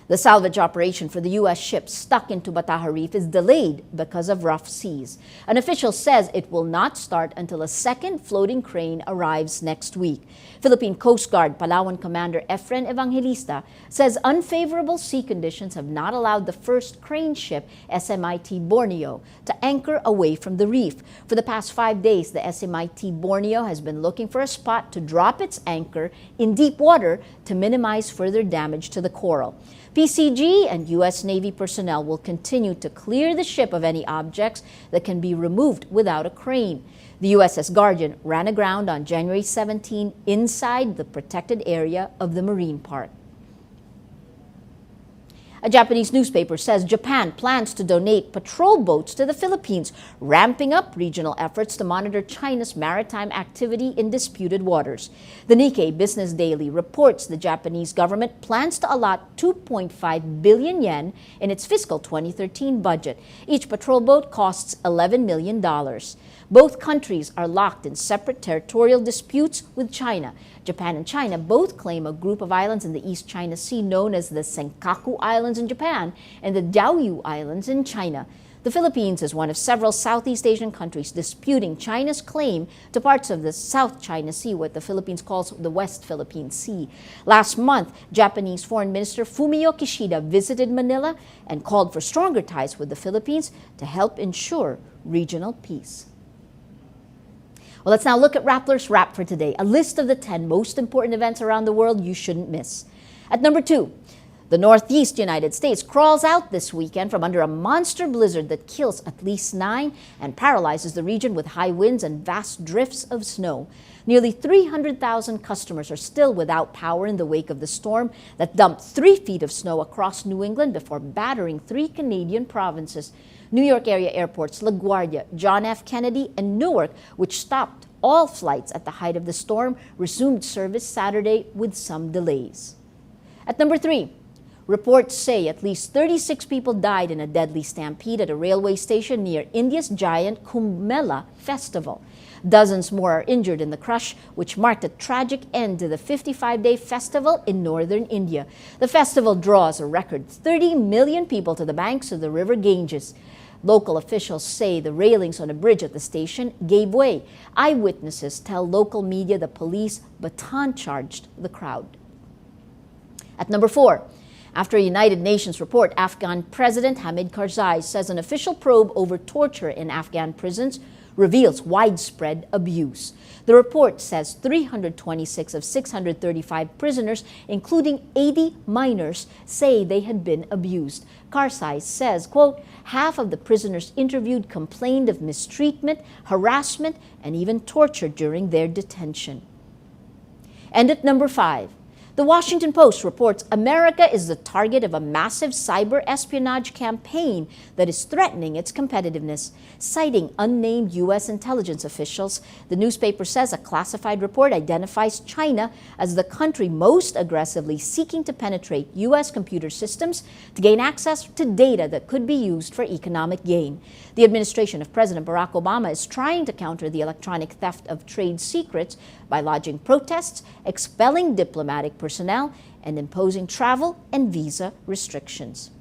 The salvage operation for the U.S. ship stuck into Bataha Reef is delayed because of rough seas. An official says it will not start until a second floating crane arrives next week. Philippine Coast Guard Palawan Commander Efren Evangelista says unfavorable sea conditions have not allowed the first crane ship, SMIT Borneo, to anchor away from the reef. For the past 5 days, the SMIT Borneo has been looking for a spot to drop its anchor in deep water to minimize further damage to the coral. PCG and U.S. Navy personnel will continue to clear the ship of any objects that can be removed without a crane. The USS Guardian ran aground on January 17 inside the protected area of the Marine Park. A Japanese newspaper says Japan plans to donate patrol boats to the Philippines, ramping up regional efforts to monitor China's maritime activity in disputed waters. The Nikkei Business Daily reports the Japanese government plans to allot 2.5 billion yen in its fiscal 2013 budget. Each patrol boat costs $11 million. Both countries are locked in separate territorial disputes with China. Japan and China both claim a group of islands in the East China Sea known as the Senkaku Islands in Japan and the Diaoyu Islands in China. The Philippines is one of several Southeast Asian countries disputing China's claim to parts of the South China Sea, what the Philippines calls the West Philippine Sea. Last month, Japanese Foreign Minister Fumio Kishida visited Manila and called for stronger ties with the Philippines to help ensure regional peace. Well, let's now look at Rappler's Wrap for today, a list of the 10 most important events around the world you shouldn't miss. At number 2, the Northeast United States crawls out this weekend from under a monster blizzard that kills at least 9 and paralyzes the region with high winds and vast drifts of snow. Nearly 300,000 customers are still without power in the wake of the storm that dumped 3 feet of snow across New England before battering 3 Canadian provinces. New York area airports LaGuardia, John F. Kennedy, and Newark, which stopped all flights at the height of the storm, resumed service Saturday with some delays. At number 3, reports say at least 36 people died in a deadly stampede at a railway station near India's giant Kumbh Mela festival. Dozens more are injured in the crush, which marked a tragic end to the 55-day festival in northern India. The festival draws a record 30 million people to the banks of the river Ganges. Local officials say the railings on a bridge at the station gave way. Eyewitnesses tell local media the police baton-charged the crowd. At number 4, after a United Nations report, Afghan President Hamid Karzai says an official probe over torture in Afghan prisons reveals widespread abuse. The report says 326 of 635 prisoners, including 80 minors, say they had been abused. Karzai says, quote, half of the prisoners interviewed complained of mistreatment, harassment, and even torture during their detention. And at number 5, the Washington Post reports America is the target of a massive cyber espionage campaign that is threatening its competitiveness. Citing unnamed U.S. intelligence officials, the newspaper says a classified report identifies China as the country most aggressively seeking to penetrate U.S. computer systems to gain access to data that could be used for economic gain. The administration of President Barack Obama is trying to counter the electronic theft of trade secrets by lodging protests, expelling diplomatic personnel, and imposing travel and visa restrictions.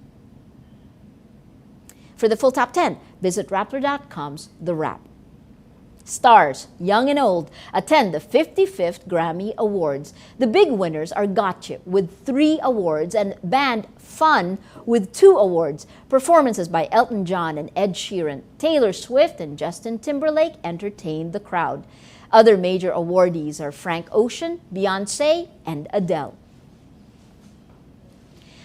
For the full top 10, visit Rappler.com's The Wrap. Stars, young and old, attend the 55th Grammy Awards. The big winners are Gotcha with 3 awards and band Fun with 2 awards. Performances by Elton John and Ed Sheeran, Taylor Swift, and Justin Timberlake entertained the crowd. Other major awardees are Frank Ocean, Beyoncé, and Adele.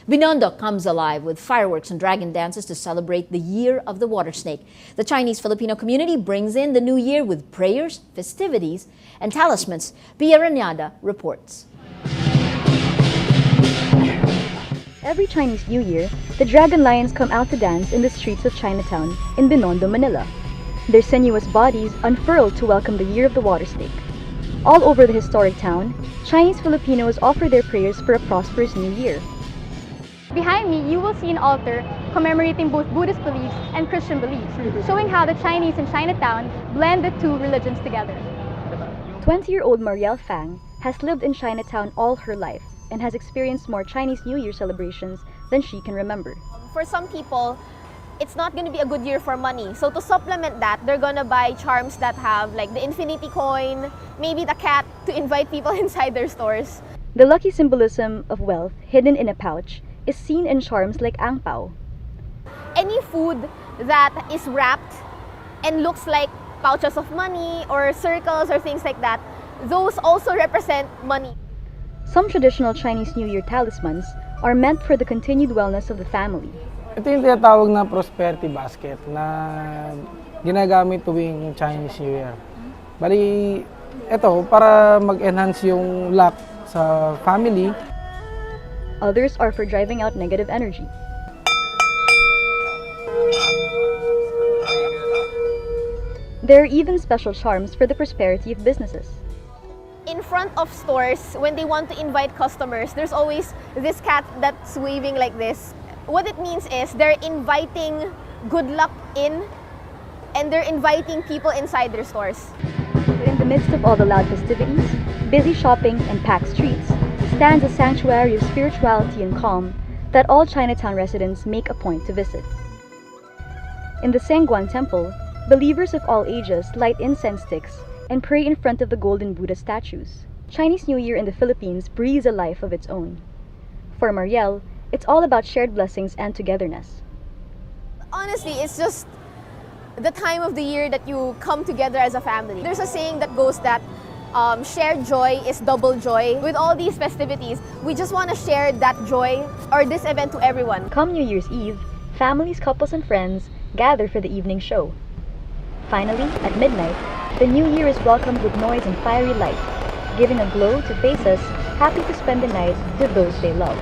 Binondo comes alive with fireworks and dragon dances to celebrate the Year of the Water Snake. The Chinese-Filipino community brings in the new year with prayers, festivities, and talismans. Pia Ranyada reports. Every Chinese New Year, the Dragon Lions come out to dance in the streets of Chinatown in Binondo, Manila. Their sinuous bodies unfurled to welcome the Year of the Water Snake. All over the historic town, Chinese Filipinos offer their prayers for a prosperous new year. Behind me, you will see an altar commemorating both Buddhist beliefs and Christian beliefs, showing how the Chinese in Chinatown blend the 2 religions together. 20-year-old Marielle Fang has lived in Chinatown all her life. and has experienced more Chinese New Year celebrations than she can remember. For some people, it's not going to be a good year for money. So to supplement that, they're going to buy charms that have like the infinity coin, maybe the cat to invite people inside their stores. The lucky symbolism of wealth hidden in a pouch is seen in charms like ang pao. Any food that is wrapped and looks like pouches of money or circles or things like that, those also represent money. Some traditional Chinese New Year talismans are meant for the continued wellness of the family. Ito yung tinatawag na prosperity basket na ginagamit tuwing Chinese New Year. Bali, ito para mag-enhance yung luck sa family. Others are for driving out negative energy. There are even special charms for the prosperity of businesses. In front of stores, when they want to invite customers, there's always this cat that's waving like this. What it means is they're inviting good luck in, and they're inviting people inside their stores. In the midst of all the loud festivities, busy shopping, and packed streets, stands a sanctuary of spirituality and calm that all Chinatown residents make a point to visit. In the Sengguan Temple, believers of all ages light incense sticks and pray in front of the golden Buddha statues. Chinese New Year in the Philippines breathes a life of its own. For Marielle, it's all about shared blessings and togetherness. Honestly, it's just the time of the year that you come together as a family. There's a saying that goes that shared joy is double joy. With all these festivities, we just want to share that joy or this event to everyone. Come New Year's Eve, families, couples, and friends gather for the evening show. Finally, at midnight, the new year is welcomed with noise and fiery light, giving a glow to faces happy to spend the night with those they love.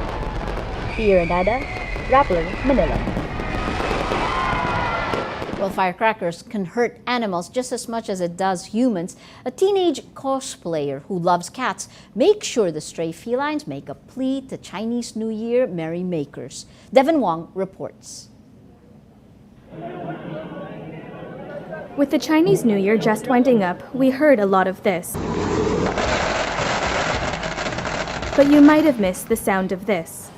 Sierra Nada, Rappler, Manila. Well, firecrackers can hurt animals just as much as it does humans. A teenage cosplayer who loves cats makes sure the stray felines make a plea to Chinese New Year merrymakers. Devin Wong reports. With the Chinese New Year just winding up, we heard a lot of this. But you might have missed the sound of this.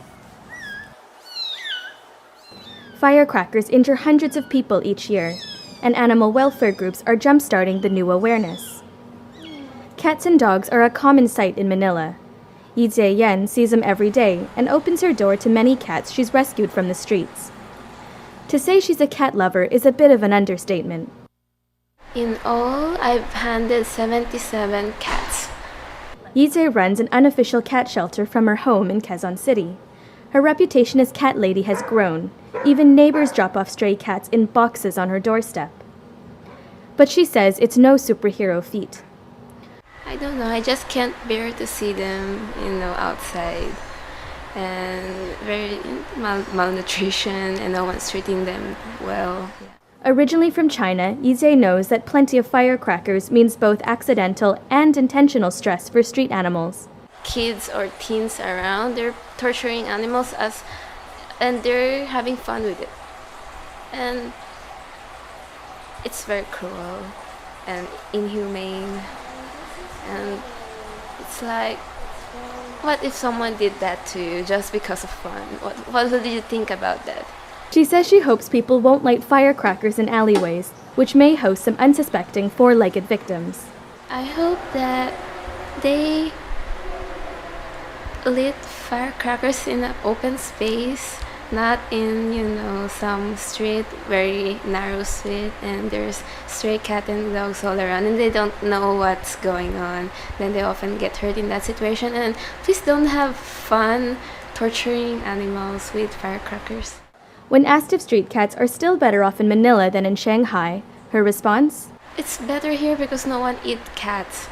Firecrackers injure hundreds of people each year, and animal welfare groups are jump-starting the new awareness. Cats and dogs are a common sight in Manila. Yi Yen sees them every day and opens her door to many cats she's rescued from the streets. To say she's a cat lover is a bit of an understatement. In all, I've handled 77 cats. Yize runs an unofficial cat shelter from her home in Quezon City. Her reputation as cat lady has grown. Even neighbors drop off stray cats in boxes on her doorstep. But she says it's no superhero feat. I don't know, I just can't bear to see them, outside. And very malnutrition, and no one's treating them well. Originally from China, Yize knows that plenty of firecrackers means both accidental and intentional stress for street animals. Kids or teens around, they're torturing animals and they're having fun with it. And it's very cruel and inhumane. And it's like, what if someone did that to you just because of fun? What do you think about that? She says she hopes people won't light firecrackers in alleyways, which may host some unsuspecting four-legged victims. I hope that they lit firecrackers in an open space, not in, some street, very narrow street, and there's stray cat and dogs all around, and they don't know what's going on. Then they often get hurt in that situation, and please don't have fun torturing animals with firecrackers. When asked if street cats are still better off in Manila than in Shanghai, her response? It's better here because no one eats cats.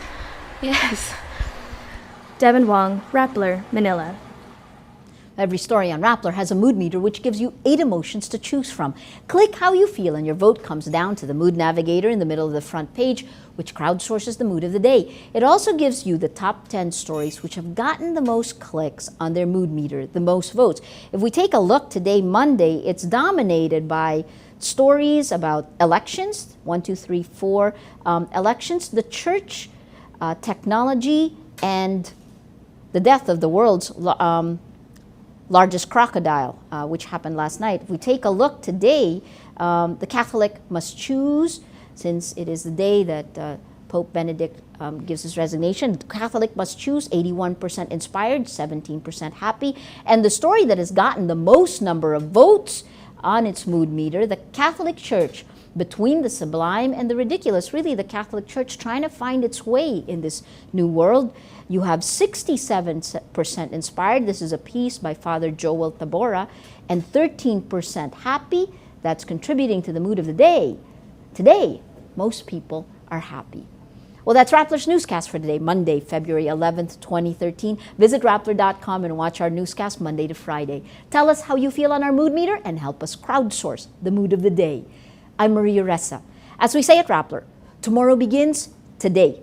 Yes. Devin Wong, Rappler, Manila. Every story on Rappler has a mood meter which gives you 8 emotions to choose from. Click how you feel and your vote comes down to the mood navigator in the middle of the front page, which crowdsources the mood of the day. It also gives you the top 10 stories which have gotten the most clicks on their mood meter, the most votes. If we take a look today, Monday, it's dominated by stories about elections, 1, 2, 3, 4 elections, the church, technology, and the death of the world's largest crocodile, which happened last night. If we take a look today, the Catholic must choose, since it is the day that Pope Benedict gives his resignation. The Catholic must choose, 81% inspired, 17% happy. And the story that has gotten the most number of votes on its mood meter, the Catholic Church, between the sublime and the ridiculous. Really, the Catholic Church trying to find its way in this new world. You have 67% inspired. This is a piece by Father Joel Tabora. And 13% happy. That's contributing to the mood of the day. Today, most people are happy. Well, that's Rappler's Newscast for today, Monday, February 11th, 2013. Visit Rappler.com and watch our newscast Monday to Friday. Tell us how you feel on our mood meter and help us crowdsource the mood of the day. I'm Maria Ressa. As we say at Rappler, tomorrow begins today.